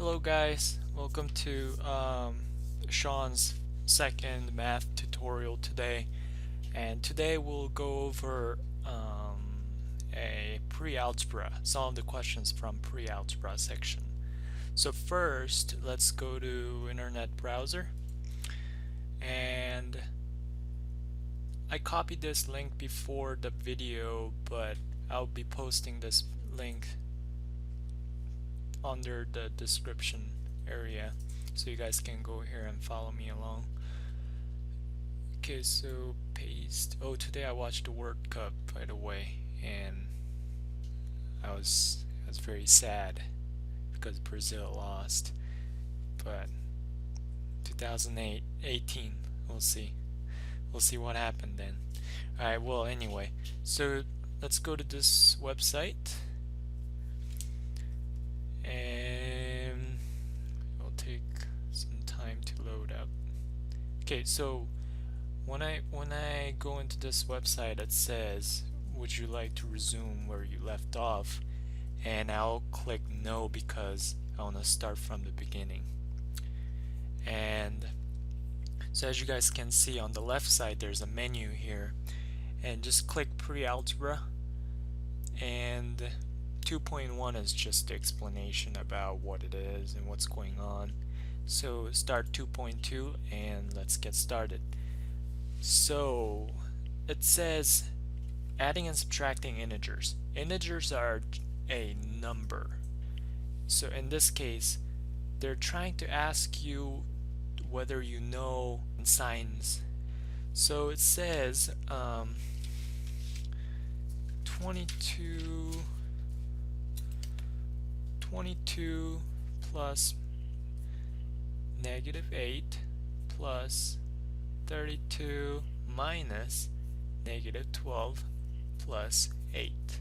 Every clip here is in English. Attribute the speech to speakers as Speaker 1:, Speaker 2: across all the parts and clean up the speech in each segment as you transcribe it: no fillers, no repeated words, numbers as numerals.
Speaker 1: Hello guys, welcome to Sean's second math tutorial today, and today we'll go over a pre-algebra, some of the questions from pre-algebra section. So first, let's go to internet browser, and I copied this link before the video, but I'll be posting this link under the description area so you guys can go here and follow me along. Okay, so paste. Oh, today I watched the World Cup, by the way, and I was very sad because Brazil lost. But 2018, we'll see what happened then. Alright, well, anyway, so let's go to this website, and it'll take some time to load up. Okay, so when I go into this website, it says, would you like to resume where you left off? And I'll click no because I want to start from the beginning. And so as you guys can see on the left side, there's a menu here, and just click pre-algebra, and 2.1 is just the explanation about what it is and what's going on. So start 2.2 and let's get started. So it says adding and subtracting integers. Integers are a number. So in this case, they're trying to ask you whether you know signs. So it says 22 plus negative 8 plus 32 minus negative 12 plus 8.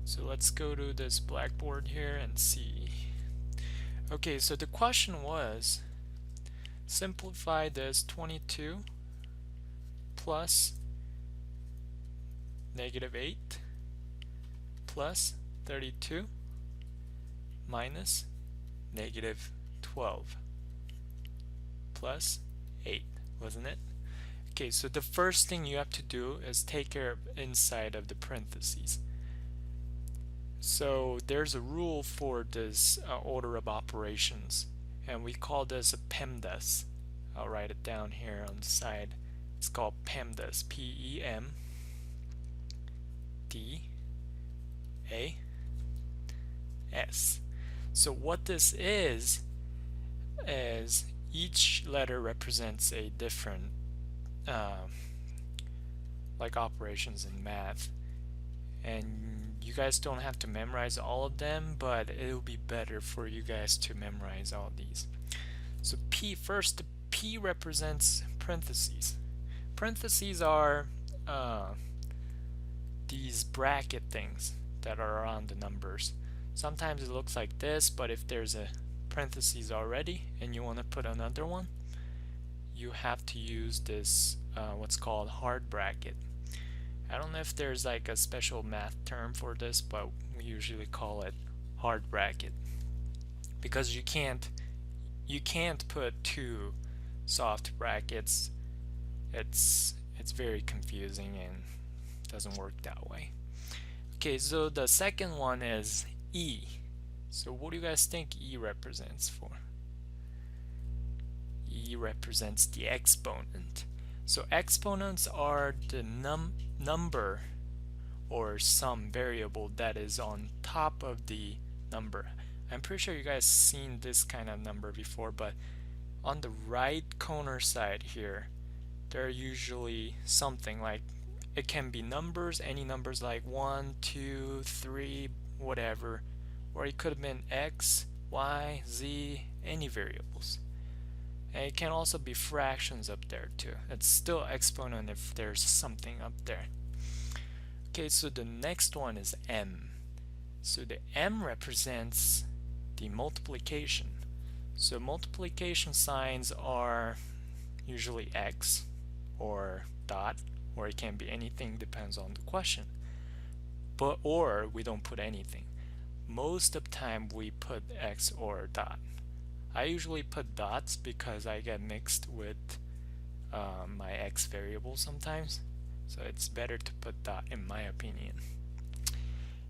Speaker 1: So let's go to this blackboard here and see. Okay, so the question was, simplify this 22 plus negative 8 plus 32 minus negative 12 plus 8, wasn't it? Okay, so the first thing you have to do is take care of inside of the parentheses. So there's a rule for this order of operations, and we call this a Pemdas. I'll write it down here on the side. It's called Pemdas, P-E-M-D-A-S. So what this is each letter represents a different like operations in math, and you guys don't have to memorize all of them, but it'll be better for you guys to memorize all of these. So first, the P represents parentheses. Parentheses are these bracket things that are around the numbers. Sometimes it looks like this, but if there's a parentheses already and you want to put another one, you have to use this what's called hard bracket. I don't know if there's like a special math term for this, but we usually call it hard bracket because you can't put two soft brackets. It's very confusing and doesn't work that way. Okay, so the second one is E. So what do you guys think E represents for? E represents the exponent. So exponents are the number or some variable that is on top of the number. I'm pretty sure you guys seen this kind of number before, but on the right corner side here, there are usually something like, it can be numbers, any numbers like 1, 2, 3, whatever, or it could have been x, y, z, any variables. And it can also be fractions up there too. It's still exponent if there's something up there. Okay, so the next one is M. So the M represents the multiplication. So multiplication signs are usually X or dot, or it can be anything, depends on the question. Or we don't put anything. most of the time we put x or dot. I usually put dots because I get mixed with my x variable sometimes, so it's better to put dot in my opinion.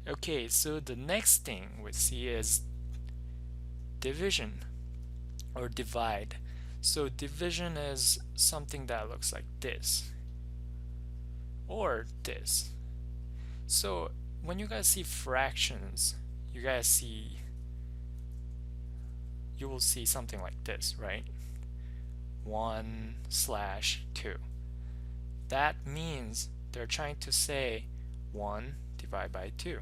Speaker 1: Okay, so the next thing we see is division or divide. So division is something that looks like this or this. So when you guys see fractions, you will see something like this, right? 1/2. That means they're trying to say 1 divided by 2,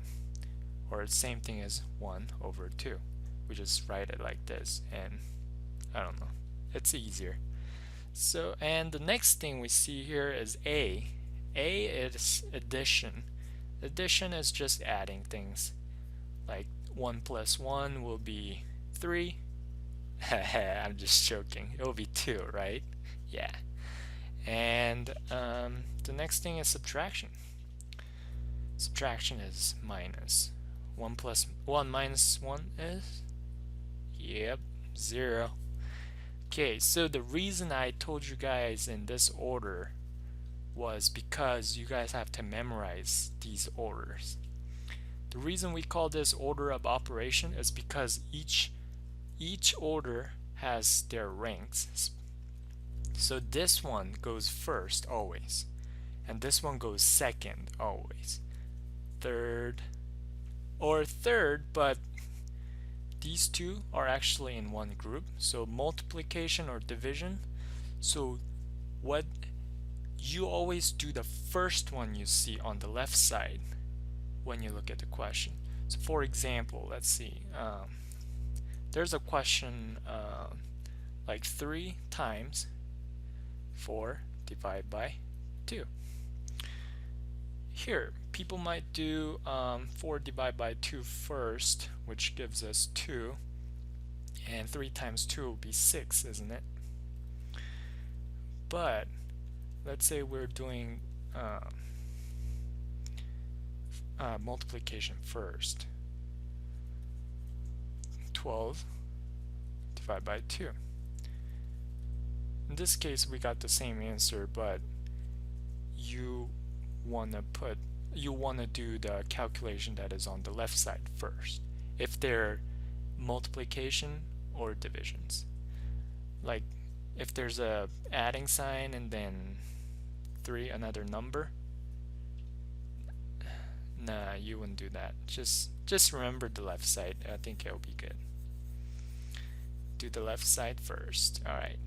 Speaker 1: or the same thing as 1/2. We just write it like this, and I don't know, it's easier. So, and the next thing we see here is A. A is addition. Addition is just adding things. Like 1 plus 1 will be 3. I'm just joking. It will be 2, right? Yeah. And the next thing is subtraction. Subtraction is minus. 1 minus 1 is? Yep, 0. Okay, so the reason I told you guys in this order was because you guys have to memorize these orders. The reason we call this order of operation is because each order has their ranks. So this one goes first always, and this one goes second always. Third, but these two are actually in one group. So multiplication or division. So what you always do, the first one you see on the left side when you look at the question. So for example, let's see, there's a question like 3 times 4 divided by 2. Here, people might do 4 divided by 2 first, which gives us 2, and 3 times 2 will be 6, isn't it? But let's say we're doing multiplication first. 12 divided by 2. In this case, we got the same answer, but you want to do the calculation that is on the left side first, if they're multiplication or divisions. Like if there's a adding sign and then 3 another number, nah, you wouldn't do that. Just remember the left side. I think it'll be good. Do the left side first. Alright,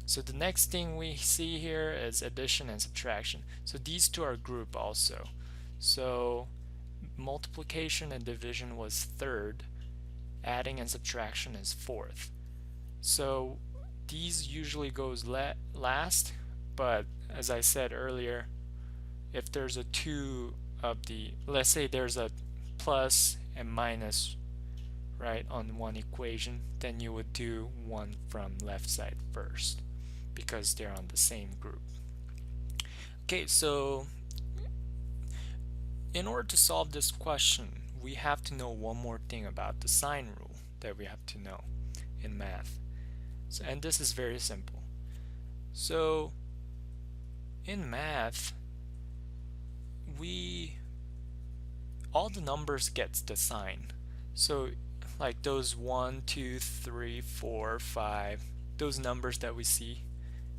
Speaker 1: so the next thing we see here is addition and subtraction. So these two are grouped also. So multiplication and division was third, adding and subtraction is fourth. So these usually goes last, but as I said earlier, if there's a 2 of the, let's say there's a plus and minus, right, on one equation, then you would do one from left side first because they're on the same group. Okay, so in order to solve this question, we have to know one more thing about the sign rule that we have to know in math. So, and this is very simple. So in math, all the numbers gets the sign. So like those 1, 2, 3, 4, 5, those numbers that we see,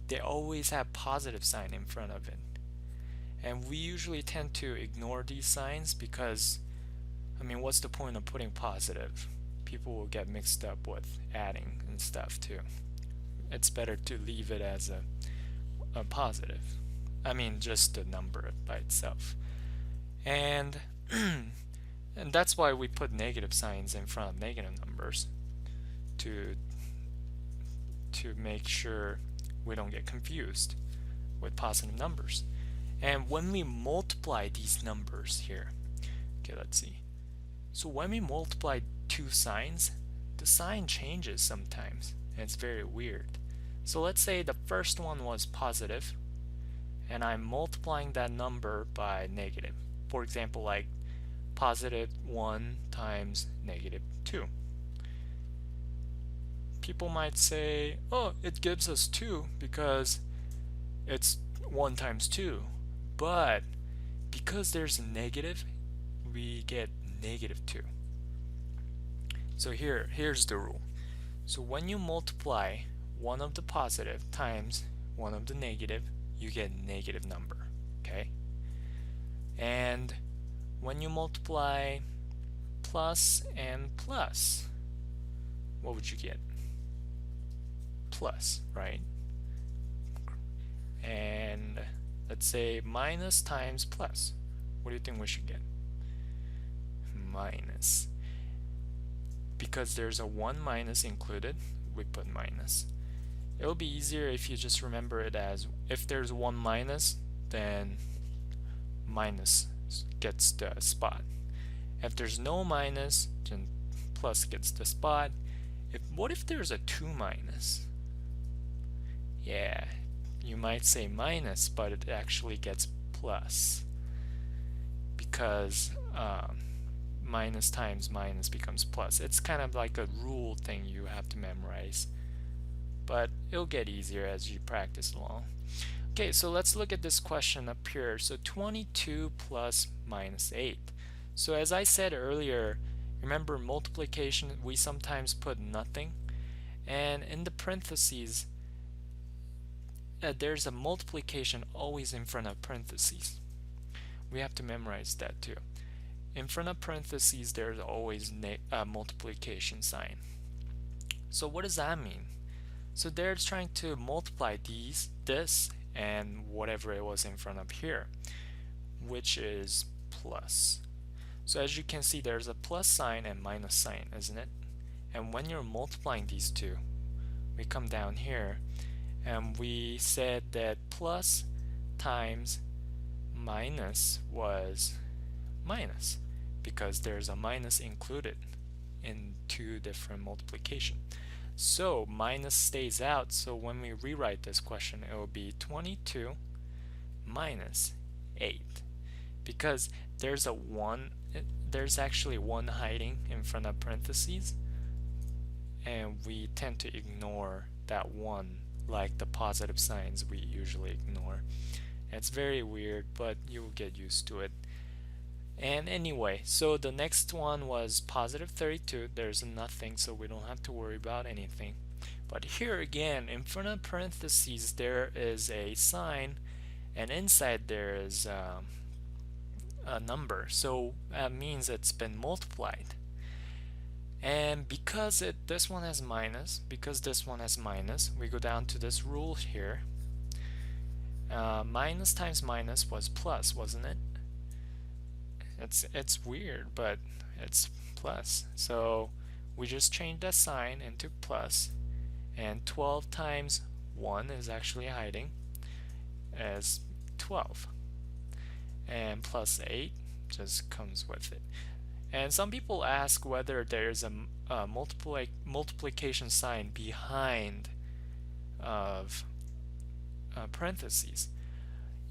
Speaker 1: they always have positive sign in front of it. And we usually tend to ignore these signs because, I mean, what's the point of putting positive? People will get mixed up with adding and stuff too. It's better to leave it as a positive. I mean, just a number by itself. And and that's why we put negative signs in front of negative numbers to make sure we don't get confused with positive numbers. And when we multiply these numbers here, okay, let's see. So when we multiply two signs, the sign changes sometimes, and it's very weird. So let's say the first one was positive, and I'm multiplying that number by negative. For example, like positive 1 times negative 2. People might say, oh, it gives us 2 because it's 1 times 2. But because there's a negative, we get negative 2. So here's the rule. So when you multiply one of the positive times one of the negative, you get a negative number, okay? And when you multiply plus and plus, what would you get? Plus, right? And let's say minus times plus. What do you think we should get? Minus. Because there's a 1 minus included, we put minus. It'll be easier if you just remember it as, if there's 1 minus, then minus gets the spot. If there's no minus, then plus gets the spot. What if there's a 2 minus? Yeah, you might say minus, but it actually gets plus. Because minus times minus becomes plus. It's kind of like a rule thing you have to memorize. But it'll get easier as you practice along. Okay, so let's look at this question up here. So 22 plus minus 8. So as I said earlier, remember multiplication, we sometimes put nothing. And in the parentheses, there's a multiplication always in front of parentheses. We have to memorize that too. In front of parentheses, there's always a multiplication sign. So what does that mean? So they're trying to multiply this, and whatever it was in front of here, which is plus. So as you can see, there's a plus sign and minus sign, isn't it? And when you're multiplying these two, we come down here, and we said that plus times minus was minus, because there's a minus included in two different multiplication. So minus stays out, so when we rewrite this question, it will be 22 minus 8. Because there's a 1, there's actually 1 hiding in front of parentheses, and we tend to ignore that 1 like the positive signs we usually ignore. It's very weird, but you will get used to it. And anyway, so the next one was positive 32. There's nothing, so we don't have to worry about anything. But here again, in front of parentheses, there is a sign, and inside there is a number. So that means it's been multiplied. And because this one has minus, because this one has minus, we go down to this rule here. Minus times minus was plus, wasn't it? It's weird, but it's plus. So we just changed that sign into plus, and 12 times 1 is actually hiding as 12, and plus 8 just comes with it. And some people ask whether there's a multiplication sign behind of parentheses.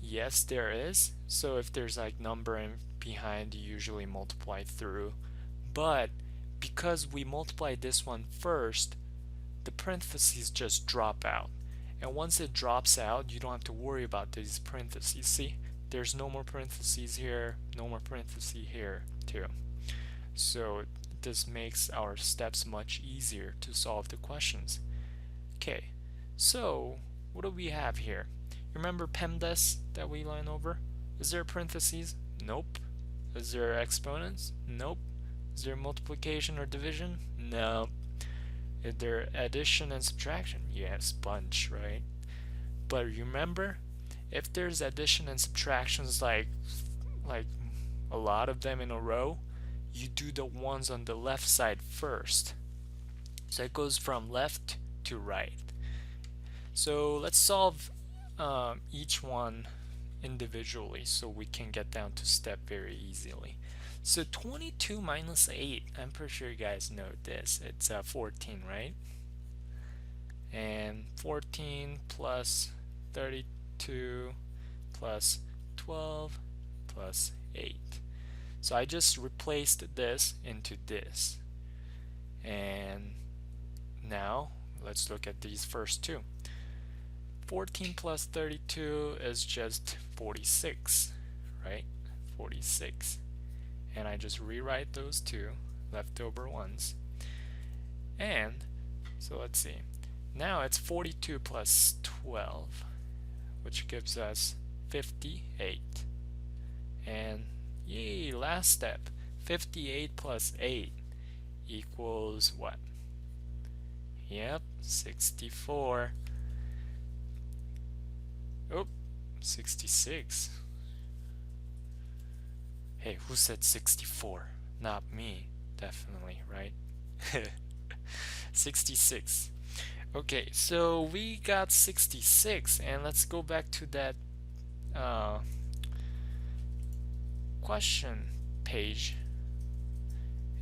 Speaker 1: Yes, there is. So if there's like number in behind, you usually multiply through. But because we multiply this one first, the parentheses just drop out. And once it drops out, you don't have to worry about these parentheses. See, there's no more parentheses here, no more parentheses here too. So this makes our steps much easier to solve the questions. Okay, so what do we have here? Remember Pemdas that we learned over? Is there parentheses? Nope. Is there exponents? Nope. Is there multiplication or division? No. Is there addition and subtraction? Yes, bunch, right? But remember, if there's addition and subtractions like a lot of them in a row, you do the ones on the left side first. So it goes from left to right. So let's solve each one individually so we can get down to step very easily. So 22 minus 8, I'm pretty sure you guys know this. It's 14, right? And 14 plus 32 plus 12 plus 8. So I just replaced this into this. And now let's look at these first two. 14 plus 32 is just 46, right? 46. And I just rewrite those two leftover ones. And so let's see. Now it's 42 plus 12, which gives us 58. And yay, last step. 58 plus 8 equals what? Yep, 64. Oh, 66. Hey, who said 64? Not me, definitely, right? 66. Okay, so we got 66, and let's go back to that question page,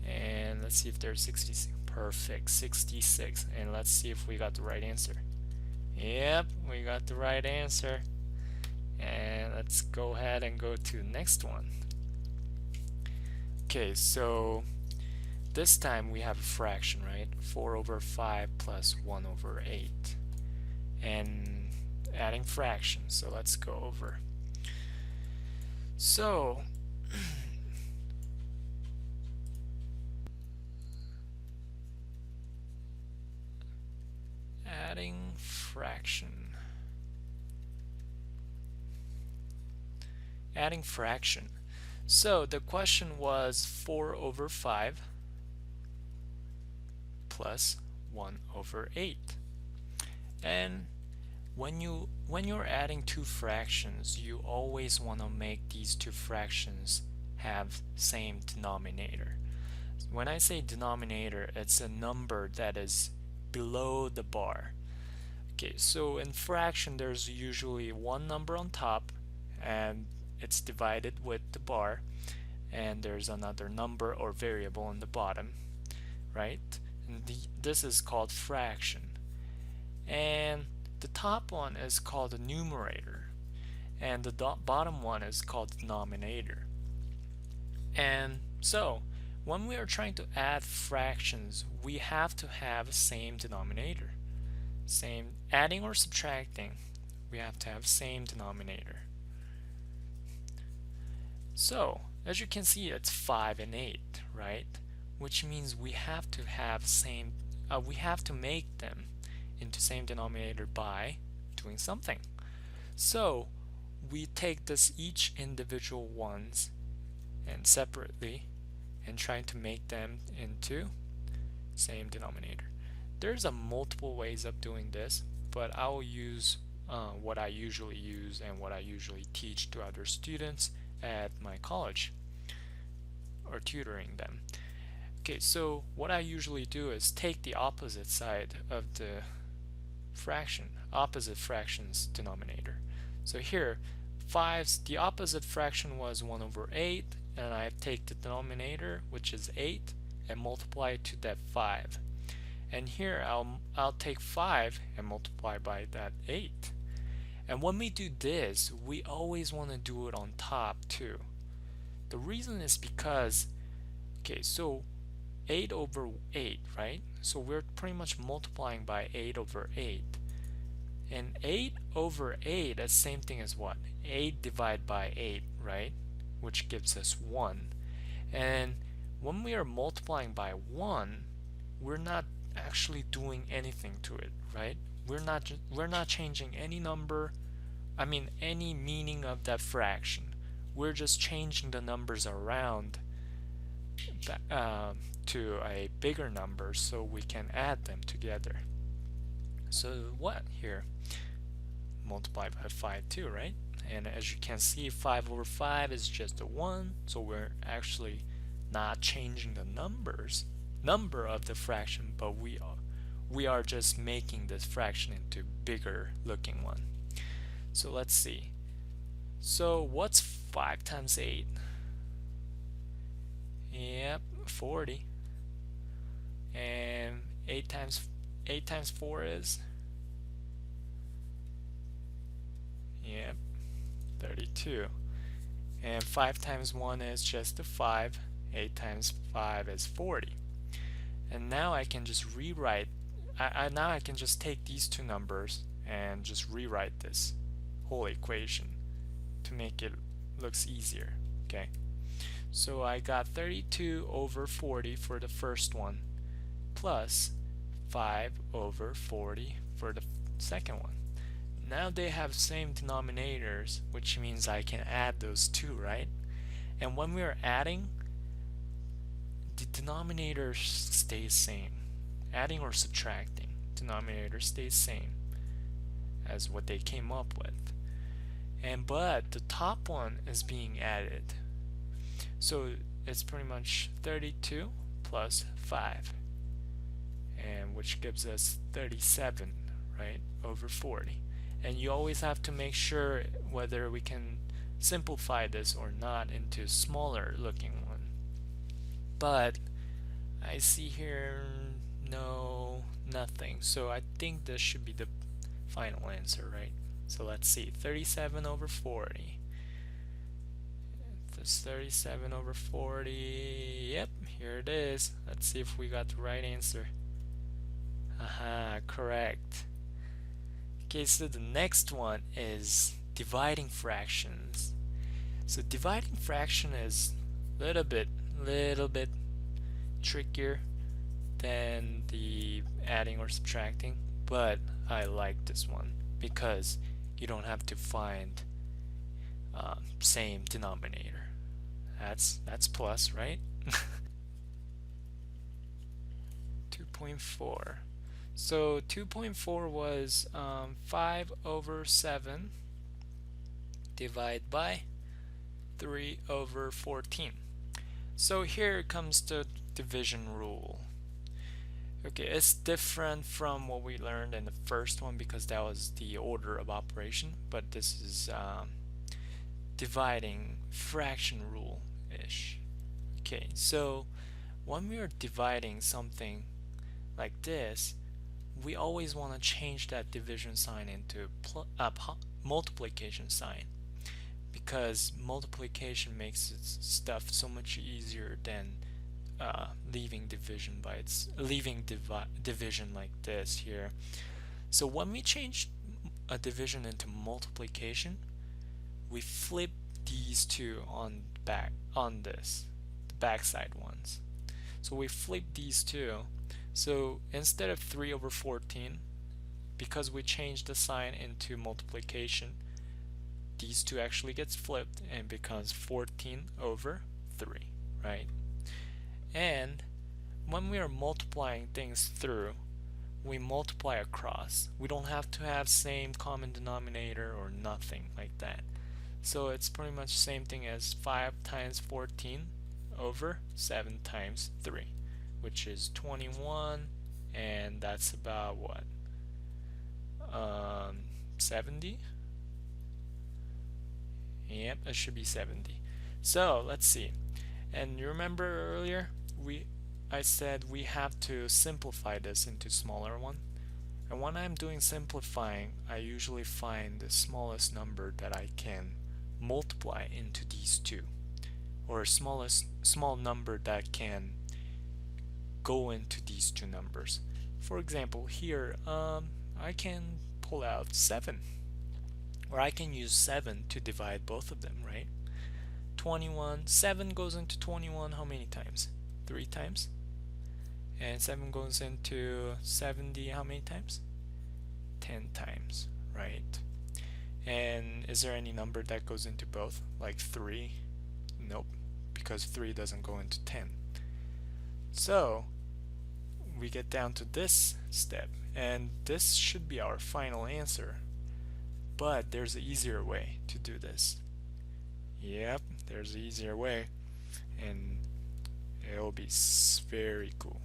Speaker 1: and let's see if there's 66. Perfect, 66. And let's see if we got the right answer. Yep, we got the right answer. And let's go ahead and go to the next one. Okay, so this time we have a fraction, right? 4 over 5 plus 1 over 8. And adding fractions, so let's go over. So adding fraction. Adding fraction. So the question was 4 over 5 plus 1 over 8. And when you're adding two fractions, you always want to make these two fractions have same denominator. When I say denominator, it's a number that is below the bar. Okay, so in fraction there's usually one number on top and it's divided with the bar, and there's another number or variable on the bottom, right? And this is called fraction. And the top one is called the numerator, and the bottom one is called denominator. And so when we are trying to add fractions, we have to have same denominator. Same adding or subtracting, we have to have same denominator. So as you can see, it's 5 and 8, right? Which means we have to have same we have to make them into same denominator by doing something. So we take this each individual ones and separately and trying to make them into same denominator. There's a multiple ways of doing this, but I will use what I usually use and what I usually teach to other students at my college or tutoring them. Okay, so what I usually do is take the opposite side of the fraction, opposite fraction's denominator. So here, the opposite fraction was 1 over 8, and I take the denominator, which is 8, and multiply it to that 5. And here I'll take 5 and multiply by that 8. And when we do this, we always want to do it on top too. The reason is because, okay, so 8 over 8, right? So we're pretty much multiplying by 8 over 8. And 8 over 8 is the same thing as what? 8 divided by 8, right? Which gives us 1. And when we are multiplying by 1, we're not actually doing anything to it, right? We're not changing any number, any meaning of that fraction. We're just changing the numbers around to a bigger number so we can add them together. So what here? Multiply by 5 too, right? And as you can see, 5 over 5 is just a 1, so we're actually not changing the number of the fraction, but we are just making this fraction into bigger looking one. So let's see. So what's 5 times 8? Yep, 40. And 8 times 4 is, yep, 32. And 5 times 1 is just a 5. 8 times 5 is 40. And now I can just rewrite, now I can just take these two numbers and just rewrite this whole equation to make it looks easier. Okay, so I got 32 over 40 for the first one plus 5 over 40 for the second one. Now they have same denominators, which means I can add those two, right? And when we are adding, the denominator stays same. Adding or subtracting, denominator stays same as what they came up with. But the top one is being added. So it's pretty much 32 plus 5, and which gives us 37, right, over 40. And you always have to make sure whether we can simplify this or not into smaller looking one. But I see here no, nothing. So I think this should be the final answer, right? So let's see, 37 over 40. That's 37 over 40. Yep, here it is. Let's see if we got the right answer. Aha, correct. Okay, so the next one is dividing fractions. So dividing fraction is a little bit trickier than the adding or subtracting, but I like this one because you don't have to find same denominator. That's plus, right? 2.4. So 2.4 was 5 over 7 divided by 3 over 14. So here comes the division rule. Okay, it's different from what we learned in the first one because that was the order of operation, but this is dividing fraction rule-ish. Okay, so when we are dividing something like this, we always want to change that division sign into multiplication sign, because multiplication makes stuff so much easier than leaving division division like this here. So when we change a division into multiplication, we flip these two on the backside ones. So we flip these two. So instead of 3 over 14, because we changed the sign into multiplication, these two actually gets flipped and becomes 14 over 3, right? And when we are multiplying things through, we multiply across. We don't have to have same common denominator or nothing like that. So it's pretty much the same thing as 5 times 14 over 7 times 3, which is 21, and that's about what? 70? Yep, it should be 70. So let's see. And you remember earlier I said we have to simplify this into smaller one. And when I'm doing simplifying, I usually find the smallest number that I can multiply into these two, or small number that can go into these two numbers. For example, here I can pull out 7, or I can use 7 to divide both of them, right? 21, 7 goes into 21 how many times? 3 times. And 7 goes into 70 how many times? 10 times, right? And is there any number that goes into both, like 3? Nope, because 3 doesn't go into 10. So we get down to this step, and this should be our final answer. But there's an easier way to do this. Yep, there's an easier way, and it'll be very cool.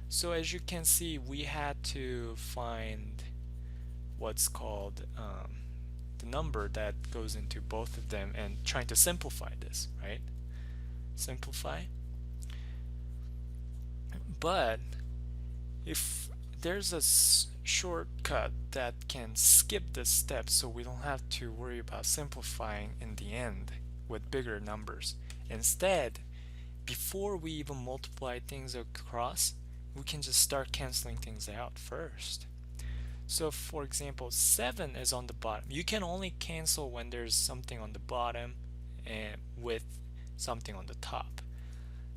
Speaker 1: So as you can see, we had to find what's called the number that goes into both of them and trying to simplify this, right? Simplify. But if there's a shortcut that can skip this step so we don't have to worry about simplifying in the end with bigger numbers. Instead, before we even multiply things across, we can just start canceling things out first. So for example, 7 is on the bottom. You can only cancel when there's something on the bottom and with something on the top.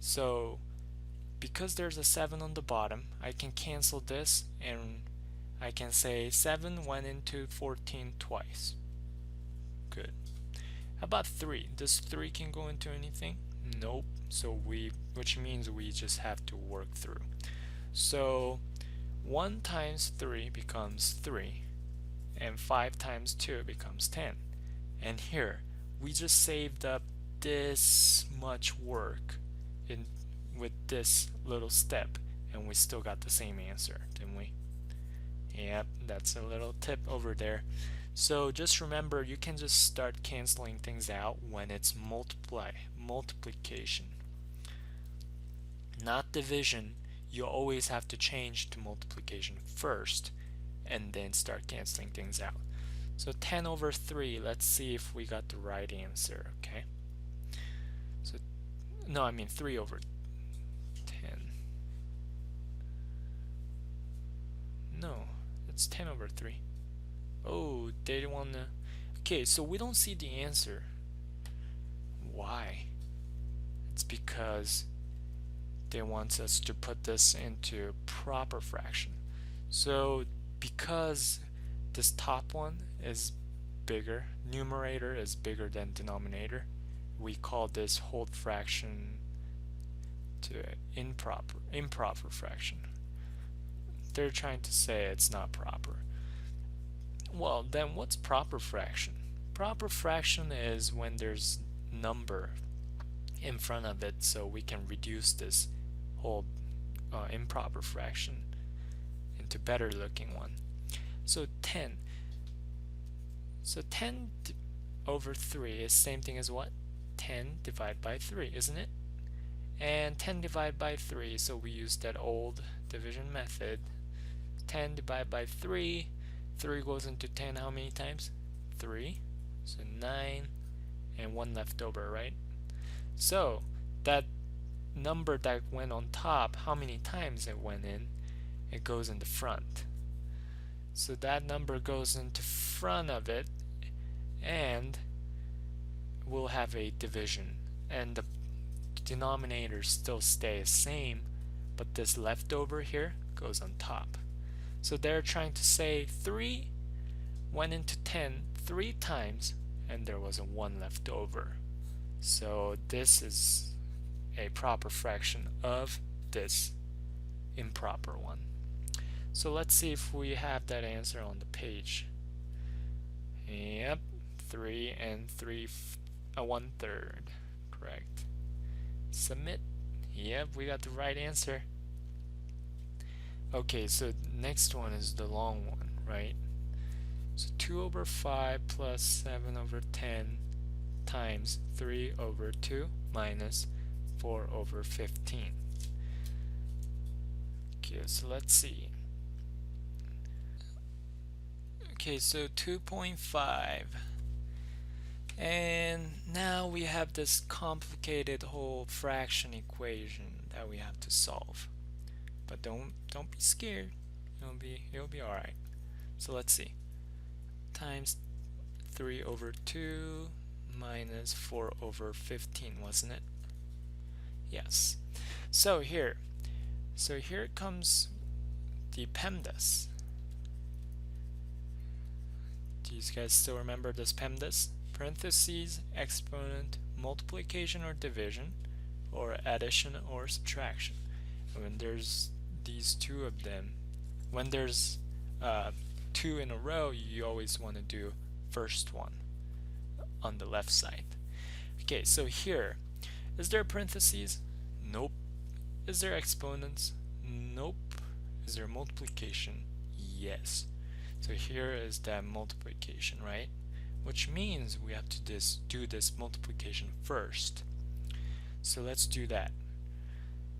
Speaker 1: So because there's a 7 on the bottom, I can cancel this and I can say 7 went into 14 twice. Good. How about 3? Does 3 can go into anything? Nope. So which means we just have to work through. So 1 times 3 becomes 3, and 5 times 2 becomes 10. And here, we just saved up this much work with this little step, and we still got the same answer, didn't we? Yep, that's a little tip over there. So just remember, you can just start canceling things out when it's multiplication. Not division. You always have to change to multiplication first and then start canceling things out. So 10 over 3, let's see if we got the right answer, okay? So, no, I mean 3 over 10. No, it's 10 over 3. Oh, they didn't want to. Okay, so we don't see the answer. Why? It's because they want us to put this into proper fraction. So because this top one is bigger, numerator is bigger than denominator, we call this whole fraction to improper fraction. They're trying to say it's not proper. Well, then what's proper fraction? Proper fraction is when there's number in front of it, so we can reduce this whole improper fraction into better looking one. So 10. So 10 over 3 is same thing as what? 10 divided by 3, isn't it? And 10 divided by 3, so we use that old division method. 10 divided by 3, 3 goes into 10 how many times? 3. So 9 and 1 left over, right? So that number that went on top, how many times it went in? It goes in the front. So that number goes into front of it, and we'll have a division, and the denominator still stays same, but this leftover here goes on top. So they're trying to say 3 went into 10 3 times, and there was a 1 left over. So this is a proper fraction of this improper one. So let's see if we have that answer on the page. Yep, 3 and 1/3. Correct. Submit. Yep, we got the right answer. Okay, so next one is the long one, right? So 2 over 5 plus 7 over 10 times 3 over 2 minus 4 over 15. Okay, so let's see. Okay, so 2.5. And now we have this complicated whole fraction equation that we have to solve. But don't be scared. It'll be alright. So let's see. Times 3 over 2 minus 4 over 15, wasn't it? Yes. So here comes the Pemdas. Do you guys still remember this Pemdas? Parentheses, exponent, multiplication or division, or addition or subtraction. And when there's these two of them, when there's 2 in a row, you always want to do first one on the left side. Okay, so here, is there parentheses? Nope. Is there exponents? Nope. Is there multiplication? Yes. So here is that multiplication, right? Which means we have to do this multiplication first. So let's do that.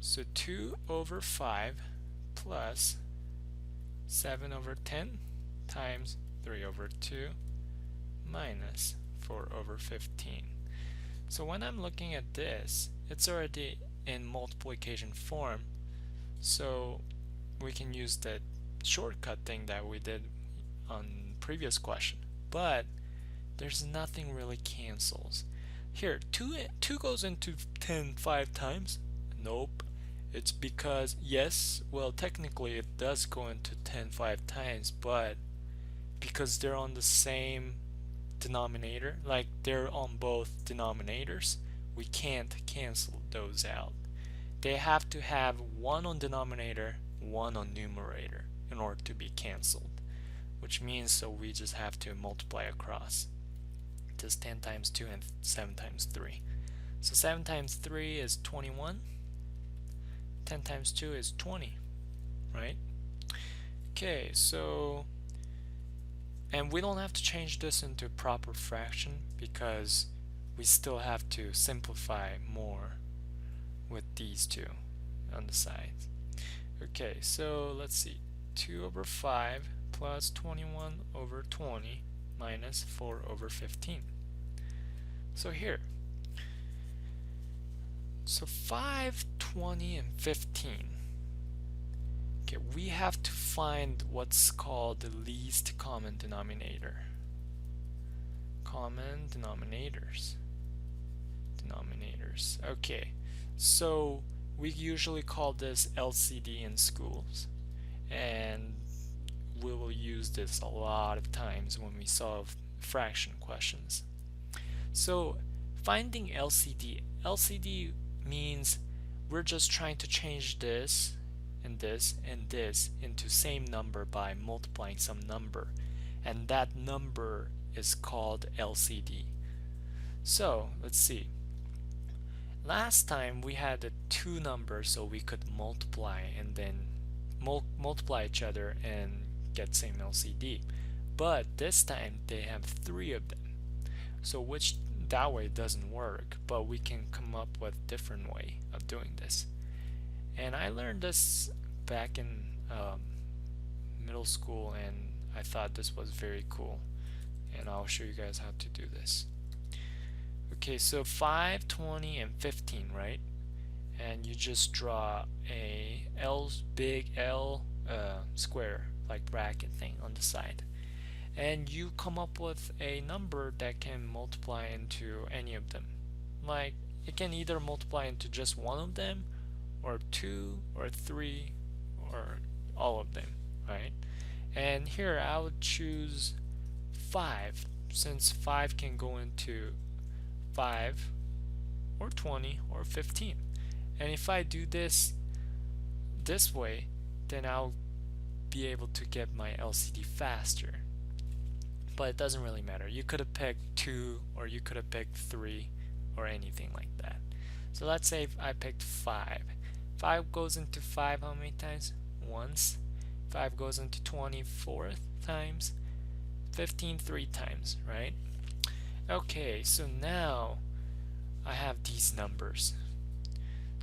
Speaker 1: So 2 over 5 plus 7 over 10 times 3 over 2 minus 4 over 15. So when I'm looking at this, it's already in multiplication form, so we can use the shortcut thing that we did on previous question. But there's nothing really cancels. Here, 2 goes into 10 5 times. Nope. It's because, yes, well, technically it does go into 10 5 times, but because they're on the same denominator, like they're on both denominators, we can't cancel those out. They have to have one on denominator, one on numerator in order to be canceled, which means so we just have to multiply across. Just 10 times 2 and 7 times 3. So 7 times 3 is 21. 10 times 2 is 20, right? Okay, so, and we don't have to change this into proper fraction because we still have to simplify more with these two on the sides. Okay, so let's see. 2 over 5 plus 21 over 20 minus 4 over 15. So here, so 5, 20, and 15. Okay, we have to find what's called the least common denominator. Common denominators. Okay, so we usually call this LCD in schools, and we will use this a lot of times when we solve fraction questions. So finding LCD means we're just trying to change this and this and this into same number by multiplying some number, and that number is called LCD. So let's see. Last time we had the two numbers, so we could multiply and then multiply each other and get same LCD. But this time they have three of them, so which that way doesn't work, but we can come up with a different way of doing this. And I learned this back in middle school, and I thought this was very cool, and I'll show you guys how to do this. Okay, so 5, 20, and 15, right? And you just draw a big L square, like bracket thing on the side. And you come up with a number that can multiply into any of them. Like, it can either multiply into just one of them, or 2, or 3, or all of them, right? And here I would choose 5, since 5 can go into 5 or 20 or 15. And if I do this way, then I'll be able to get my LCD faster. But it doesn't really matter. You could have picked 2, or you could have picked 3, or anything like that. So let's say I picked 5. 5 goes into 5 how many times? Once. 5 goes into 20 4 times. 15 3 times, right? Okay, so now I have these numbers.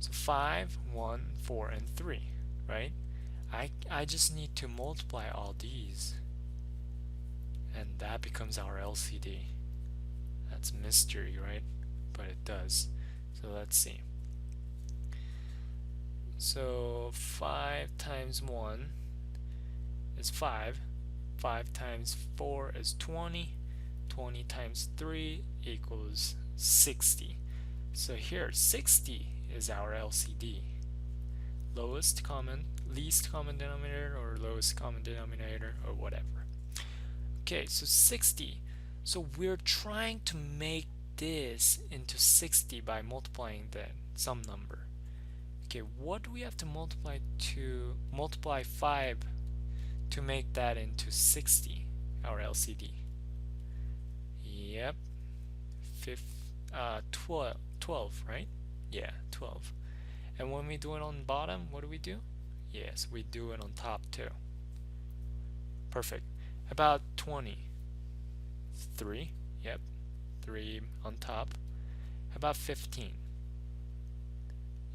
Speaker 1: So 5, 1, 4, and 3, right? I just need to multiply all these, and that becomes our LCD. That's mystery, right? But it does. So let's see. So 5 times 1 is 5. 5 times 4 is 20. 20 times 3 equals 60. So here 60 is our LCD. Least common denominator, or lowest common denominator, or whatever. Okay, so 60. So we're trying to make this into 60 by multiplying some number. Okay, what do we have to multiply 5 to make that into 60, our LCD? Yep, 12, right? Yeah, 12. And when we do it on bottom, what do we do? Yes, we do it on top too. Perfect. About 20. 3, yep, 3 on top. About 15.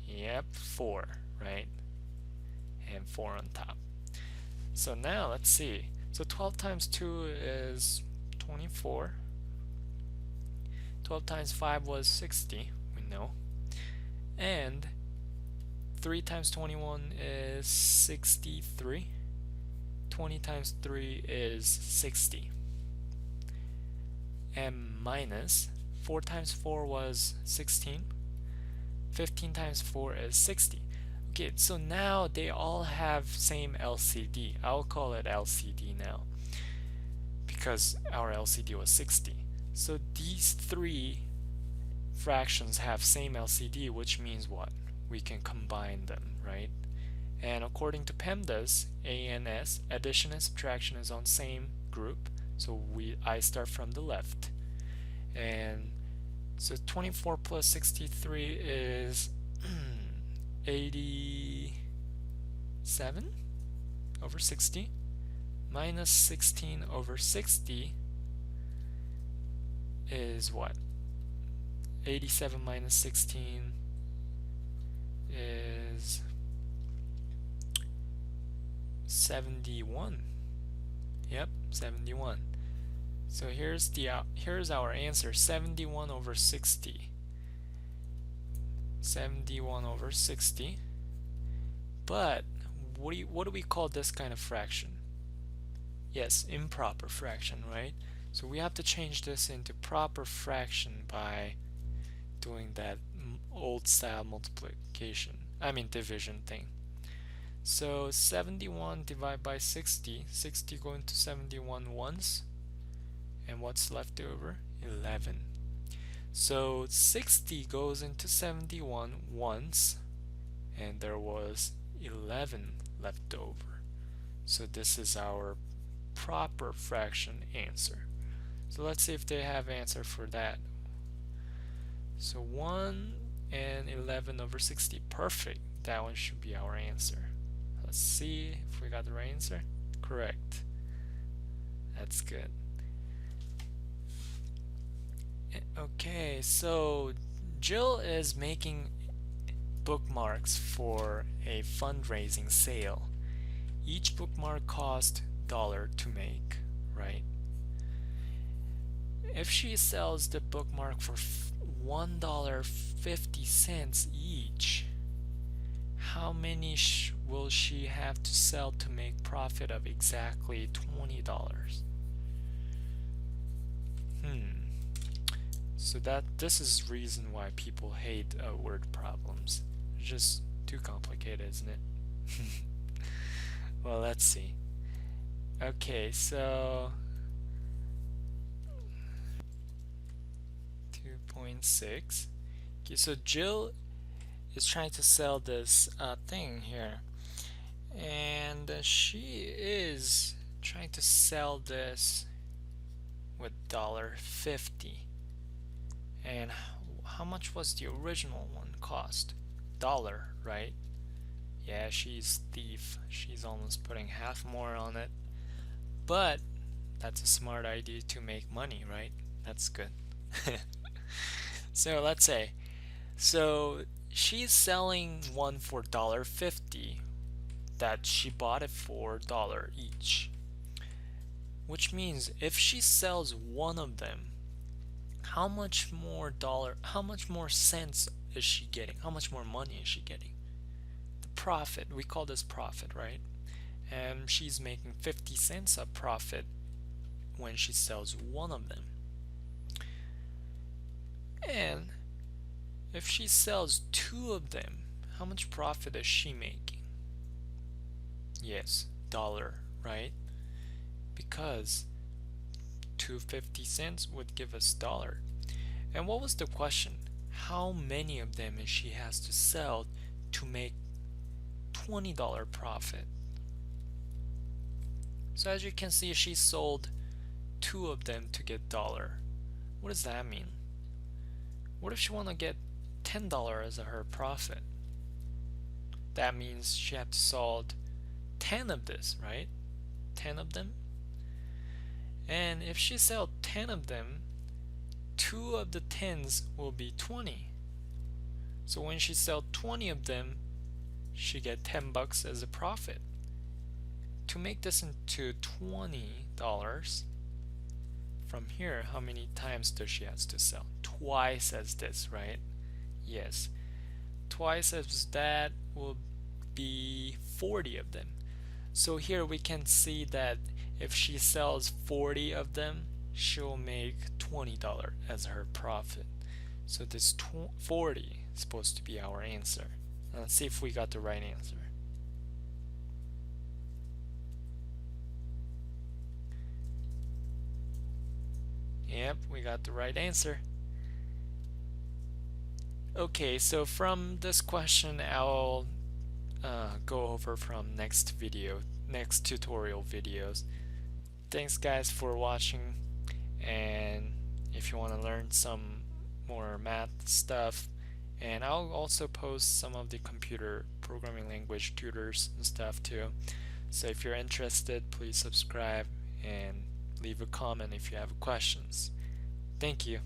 Speaker 1: Yep, 4, right? And 4 on top. So now let's see. So 12 times 2 is 24. 12 times 5 was 60, we know. And 3 times 21 is 63. 20 times 3 is 60. And minus 4 times 4 was 16. 15 times 4 is 60. Okay, so now they all have same LCD. I'll call it LCD now because our LCD was 60. So these three fractions have same LCD, which means what? We can combine them, right? And according to Pemdas, A and S, addition and subtraction is on same group. So I start from the left. And so 24 plus 63 is 87 over 60 minus 16 over 60 is what? 87 minus 16 is 71. Yep, 71. So here's our answer, 71 over 60. 71 over 60. But what do we call this kind of fraction? Yes, improper fraction, right? So we have to change this into proper fraction by doing that old style multiplication, division thing. So 71 divided by 60, 60 go into 71 once, and what's left over? 11. So 60 goes into 71 once, and there was 11 left over. So this is our proper fraction answer. So let's see if they have answer for that. So 1 and 11 over 60. Perfect. That one should be our answer. Let's see if we got the right answer. Correct. That's good. Okay, so Jill is making bookmarks for a fundraising sale. Each bookmark cost $1 to make, right? If she sells the bookmark for $1.50 each, how many will she have to sell to make profit of exactly $20? So this is reason why people hate word problems. It's just too complicated, isn't it? Well, let's see. Okay, so 2.6. Okay, so Jill is trying to sell this thing here, and she is trying to sell this with $1.50. And how much was the original one cost? $1, right? Yeah, she's thief. She's almost putting half more on it. But that's a smart idea to make money, right? That's good. So let's say, so she's selling one for $1.50 that she bought it for $1 each. Which means if she sells one of them, how much more cents is she getting? How much more money is she getting? The profit, we call this profit, right? And she's making 50 cents of profit when she sells one of them. And if she sells two of them, how much profit is she making? Yes, $1, right? Because 250 cents would give us $1. And what was the question? How many of them is she has to sell to make $20 profit? So as you can see, she sold two of them to get $1. What does that mean? What if she want to get $10 as her profit? That means she had to sell 10 of this, right? 10 of them. And if she sells 10 of them, 2 of the 10s will be 20. So when she sells 20 of them, she get $10 as a profit. To make this into $20, from here, how many times does she has to sell? Twice as this, right? Yes. Twice as that will be 40 of them. So here we can see that if she sells 40 of them, she'll make $20 as her profit. So this 40 is supposed to be our answer. Let's see if we got the right answer. Yep, we got the right answer. Okay, so from this question, I'll go over from next tutorial videos. Thanks guys for watching, and if you want to learn some more math stuff, and I'll also post some of the computer programming language tutors and stuff too. So if you're interested, please subscribe and leave a comment if you have questions. Thank you.